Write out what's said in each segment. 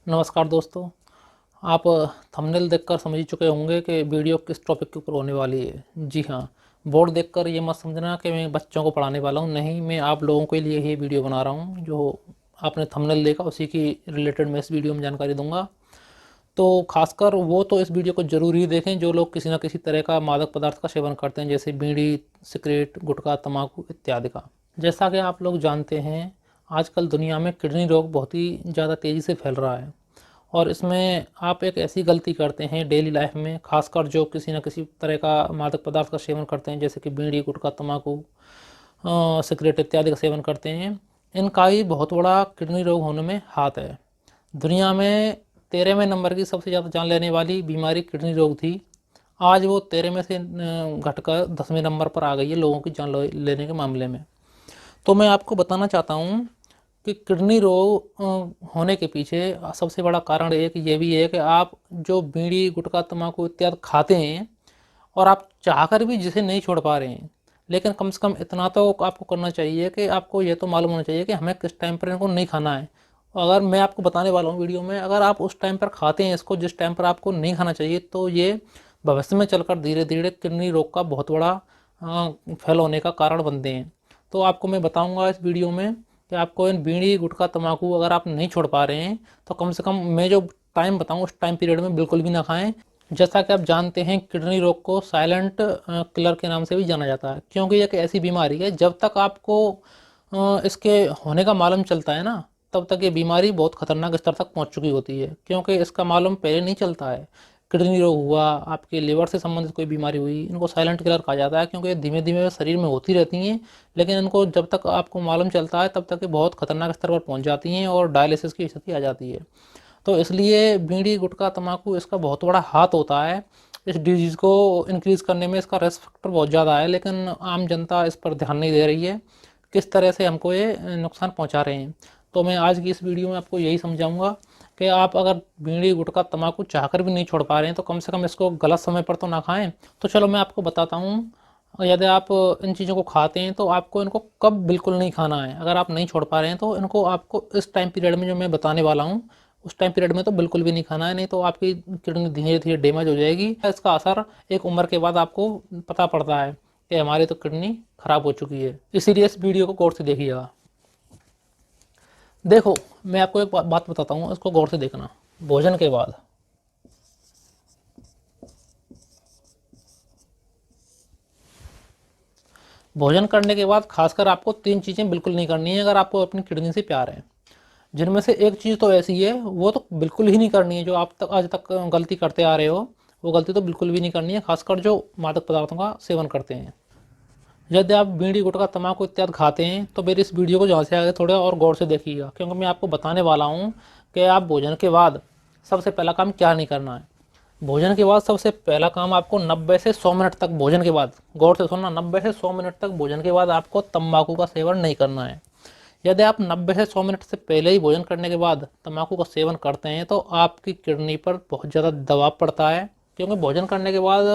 नमस्कार दोस्तों। आप थंबनेल देखकर समझ ही चुके होंगे कि वीडियो किस टॉपिक के ऊपर होने वाली है। जी हाँ, बोर्ड देखकर ये मत समझना कि मैं बच्चों को पढ़ाने वाला हूँ। नहीं, मैं आप लोगों के लिए ही वीडियो बना रहा हूँ। जो आपने थंबनेल देखा उसी की रिलेटेड मैं इस वीडियो में जानकारी दूंगा। तो खासकर वो तो इस वीडियो को जरूर ही देखें जो लोग किसी न किसी तरह का मादक पदार्थ का सेवन करते हैं, जैसे बीड़ी, सिगरेट, गुटखा, तंबाकू इत्यादि का। जैसा कि आप लोग जानते हैं, आजकल दुनिया में किडनी रोग बहुत ही ज़्यादा तेज़ी से फैल रहा है। और इसमें आप एक ऐसी गलती करते हैं डेली लाइफ में, खासकर जो किसी न किसी तरह का मादक पदार्थ का सेवन करते हैं, जैसे कि बीड़ी, गुटखा, तंबाकू, सिगरेट इत्यादि का सेवन करते हैं। इनका ही बहुत बड़ा किडनी रोग होने में हाथ है। दुनिया में 13वें नंबर की सबसे ज़्यादा जान लेने वाली बीमारी किडनी रोग थी। आज वो 13 में से घटकर 10वें नंबर पर आ गई है लोगों की जान लेने के मामले में। तो मैं आपको बताना चाहता हूँ कि किडनी रोग होने के पीछे सबसे बड़ा कारण एक ये भी है कि आप जो बीड़ी, गुटखा, तंबाकू इत्यादि खाते हैं और आप चाहकर भी जिसे नहीं छोड़ पा रहे हैं, लेकिन कम से कम इतना तो आपको करना चाहिए कि आपको ये तो मालूम होना चाहिए कि हमें किस टाइम पर इनको नहीं खाना है। अगर मैं आपको बताने वाला हूँ वीडियो में, अगर आप उस टाइम पर खाते हैं इसको जिस टाइम पर आपको नहीं खाना चाहिए, तो ये भविष्य में चलकर धीरे धीरे किडनी रोग का बहुत बड़ा फैल होने का कारण बनते हैं। तो आपको मैं बताऊंगा इस वीडियो में कि आपको इन बीड़ी, गुटखा, तंबाकू अगर आप नहीं छोड़ पा रहे हैं तो कम से कम मैं जो टाइम बताऊँ उस टाइम पीरियड में बिल्कुल भी ना खाएं। जैसा कि आप जानते हैं, किडनी रोग को साइलेंट किलर के नाम से भी जाना जाता है, क्योंकि ये एक ऐसी बीमारी है जब तक आपको इसके होने का मालूम चलता है ना, तब तक ये बीमारी बहुत खतरनाक स्तर तक पहुंच चुकी होती है, क्योंकि इसका मालूम पहले नहीं चलता है। किडनी रोग हुआ, आपके लिवर से संबंधित कोई बीमारी हुई, इनको साइलेंट किलर कहा जाता है, क्योंकि धीमे धीमे शरीर में होती रहती हैं, लेकिन इनको जब तक आपको मालूम चलता है तब तक ये बहुत खतरनाक स्तर पर पहुंच जाती हैं और डायलिसिस की स्थिति आ जाती है। तो इसलिए बीड़ी, गुटखा, तंबाकू इसका बहुत बड़ा हाथ होता है इस डिजीज़ को इंक्रीज़ करने में। इसका रिस्क फैक्टर बहुत ज़्यादा है, लेकिन आम जनता इस पर ध्यान नहीं दे रही है, किस तरह से हमको ये नुकसान पहुंचा रहे हैं। तो मैं आज की इस वीडियो में आपको यही समझाऊंगा कि आप अगर बीड़ी, गुटखा, तंबाकू चाहकर भी नहीं छोड़ पा रहे हैं तो कम से कम इसको गलत समय पर तो ना खाएं। तो चलो मैं आपको बताता हूँ, यदि आप इन चीज़ों को खाते हैं तो आपको इनको कब बिल्कुल नहीं खाना है। अगर आप नहीं छोड़ पा रहे हैं तो इनको आपको इस टाइम पीरियड में जो मैं बताने वाला हूँ उस टाइम पीरियड में तो बिल्कुल भी नहीं खाना है, नहीं तो आपकी किडनी धीरे धीरे डैमेज हो जाएगी। इसका असर एक उम्र के बाद आपको पता पड़ता है कि हमारी तो किडनी खराब हो चुकी है। इसीलिए इस वीडियो को गौर से देखिएगा। देखो, मैं आपको एक बात बताता हूँ, इसको गौर से देखना। भोजन के बाद भोजन करने के बाद खासकर आपको 3 चीज़ें बिल्कुल नहीं करनी है अगर आपको अपनी किडनी से प्यार है। जिनमें से एक चीज़ तो ऐसी है, वो तो बिल्कुल ही नहीं करनी है, जो आप तक आज तक गलती करते आ रहे हो वो गलती तो बिल्कुल भी नहीं करनी है, खासकर जो मादक पदार्थों का सेवन करते हैं। यदि आप बीड़ी, गुटखा, तंबाकू इत्यादि खाते हैं तो मेरी इस वीडियो को जहाँ से आगे थोड़ा और गौर से देखिएगा, क्योंकि मैं आपको बताने वाला हूँ कि आप भोजन के बाद सबसे पहला काम क्या नहीं करना है। भोजन के बाद सबसे पहला काम आपको 90 से 100 मिनट तक, भोजन के बाद गौर से सुनना, 90 से 100 मिनट तक भोजन के बाद आपको तंबाकू का सेवन नहीं करना है। यदि आप 90 से 100 मिनट से पहले ही भोजन करने के बाद तंबाकू का सेवन करते हैं तो आपकी किडनी पर बहुत ज़्यादा दबाव पड़ता है, क्योंकि भोजन करने के बाद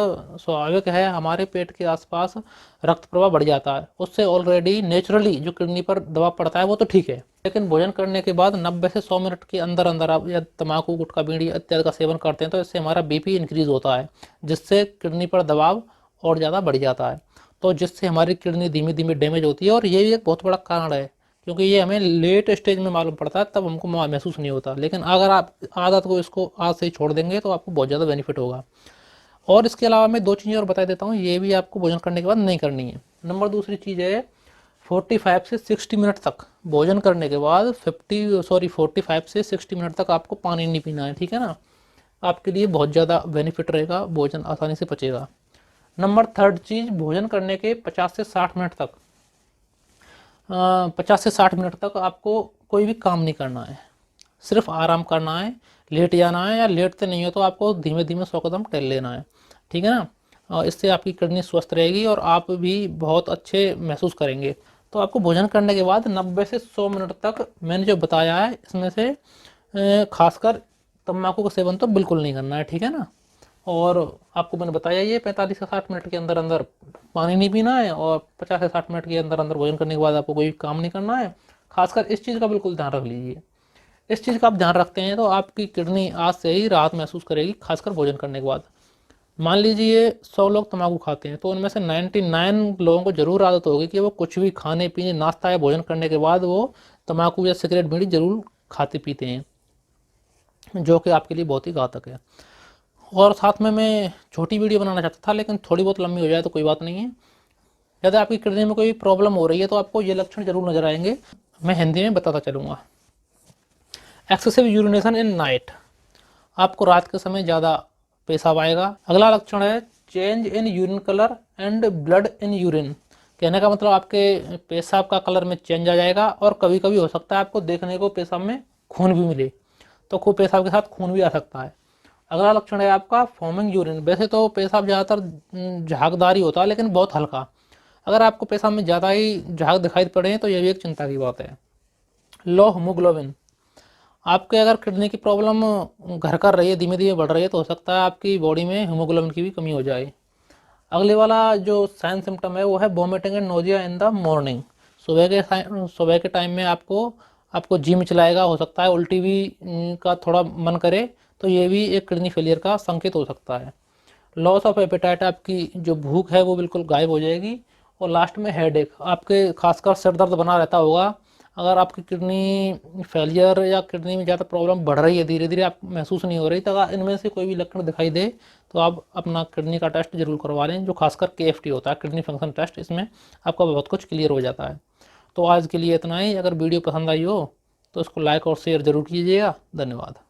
स्वाभाविक है हमारे पेट के आसपास रक्त प्रवाह बढ़ जाता है। उससे ऑलरेडी नेचुरली जो किडनी पर दबाव पड़ता है वो तो ठीक है, लेकिन भोजन करने के बाद 90 से 100 मिनट के अंदर अंदर आप या तंबाकू, गुटखा, बीड़ी इत्यादि का सेवन करते हैं तो इससे हमारा बीपी इंक्रीज होता है, जिससे किडनी पर दबाव और ज़्यादा बढ़ जाता है, तो जिससे हमारी किडनी धीमे धीमे डैमेज होती है। और ये भी एक बहुत बड़ा कारण है, क्योंकि ये हमें लेट स्टेज में मालूम पड़ता है, तब हमको महसूस नहीं होता, लेकिन अगर आप आदत को इसको आज से ही छोड़ देंगे तो आपको बहुत ज़्यादा बेनिफिट होगा। और इसके अलावा मैं 2 चीज़ें और बता देता हूँ, ये भी आपको भोजन करने के बाद नहीं करनी है। नंबर दूसरी चीज़ है, 45 से 60 मिनट तक भोजन करने के बाद 45 से 60 मिनट तक आपको पानी नहीं पीना है, ठीक है ना। आपके लिए बहुत ज़्यादा बेनिफिट रहेगा, भोजन आसानी से पचेगा। नंबर थर्ड चीज़, भोजन करने के 50 से 60 मिनट तक 50 से 60 मिनट तक आपको कोई भी काम नहीं करना है, सिर्फ आराम करना है, लेट जाना है, या लेटते नहीं हो तो आपको धीमे धीमे 100 कदम टहल लेना है, ठीक है ना। और इससे आपकी किडनी स्वस्थ रहेगी और आप भी बहुत अच्छे महसूस करेंगे। तो आपको भोजन करने के बाद 90 से 100 मिनट तक मैंने जो बताया है इसमें से खासकर तम्बाकू का सेवन तो बिल्कुल नहीं करना है, ठीक है ना। और आपको मैंने बताया ये 45 से 60 मिनट के अंदर अंदर पानी नहीं पीना है, और 50 से 60 मिनट के अंदर अंदर भोजन करने के बाद आपको कोई काम नहीं करना है। खासकर इस चीज़ का बिल्कुल ध्यान रख लीजिए। इस चीज़ का आप ध्यान रखते हैं तो आपकी किडनी आज से ही राहत महसूस करेगी, खासकर भोजन करने के बाद। मान लीजिए 100 लोग तंबाकू खाते हैं तो उनमें से 99 लोगों को जरूर आदत होगी कि वो कुछ भी खाने पीने, नाश्ता या भोजन करने के बाद वो तंबाकू या सिगरेट बीड़ी जरूर खाते पीते हैं, जो कि आपके लिए बहुत ही घातक है। और साथ में मैं छोटी वीडियो बनाना चाहता था, लेकिन थोड़ी बहुत लंबी हो जाए तो कोई बात नहीं है। यदि आपकी किडनी में कोई प्रॉब्लम हो रही है तो आपको ये लक्षण जरूर नजर आएंगे, मैं हिंदी में बताता चलूँगा। एक्सेसिव यूरिनेशन इन नाइट, आपको रात के समय ज़्यादा पेशाब आएगा। अगला लक्षण है change in urine colour and blood in urine, कहने का मतलब आपके पेशाब का कलर में चेंज आ जाएगा और कभी कभी हो सकता है आपको देखने को पेशाब में खून भी मिले, तो खूब पेशाब के साथ खून भी आ सकता है। अगला लक्षण है आपका फॉर्मिंग यूरिन, वैसे तो पेशाब ज़्यादातर झागदारी होता है लेकिन बहुत हल्का, अगर आपको पेशाब में ज़्यादा ही झाग दिखाई पड़े तो यह भी एक चिंता की बात है। लो हीमोग्लोबिन, आपके अगर किडनी की प्रॉब्लम घर कर रही है, धीमे धीमे बढ़ रही है, तो हो सकता है आपकी बॉडी में हीमोग्लोबिन की भी कमी हो जाए। अगले वाला जो साइन सिम्टम है वो है vomiting and nausea in the morning, सुबह के टाइम में आपको जी मिचलाएगा, हो सकता है उल्टी भी का थोड़ा मन करे, तो ये भी एक किडनी फेलियर का संकेत हो सकता है। लॉस ऑफ एपेटाइट, आपकी जो भूख है वो बिल्कुल गायब हो जाएगी। और लास्ट में हेडेक, आपके खासकर सिर दर्द बना रहता होगा। अगर आपकी किडनी फेलियर या किडनी में ज़्यादा प्रॉब्लम बढ़ रही है, धीरे धीरे आप महसूस नहीं हो रही, तो अगर इनमें से कोई भी लक्षण दिखाई दे तो आप अपना किडनी का टेस्ट जरूर करवा लें, जो खासकर KFT होता है, किडनी फंक्शन टेस्ट। इसमें आपका बहुत कुछ क्लियर हो जाता है। तो आज के लिए इतना ही। अगर वीडियो पसंद आई हो तो इसको लाइक और शेयर जरूर कीजिएगा। धन्यवाद।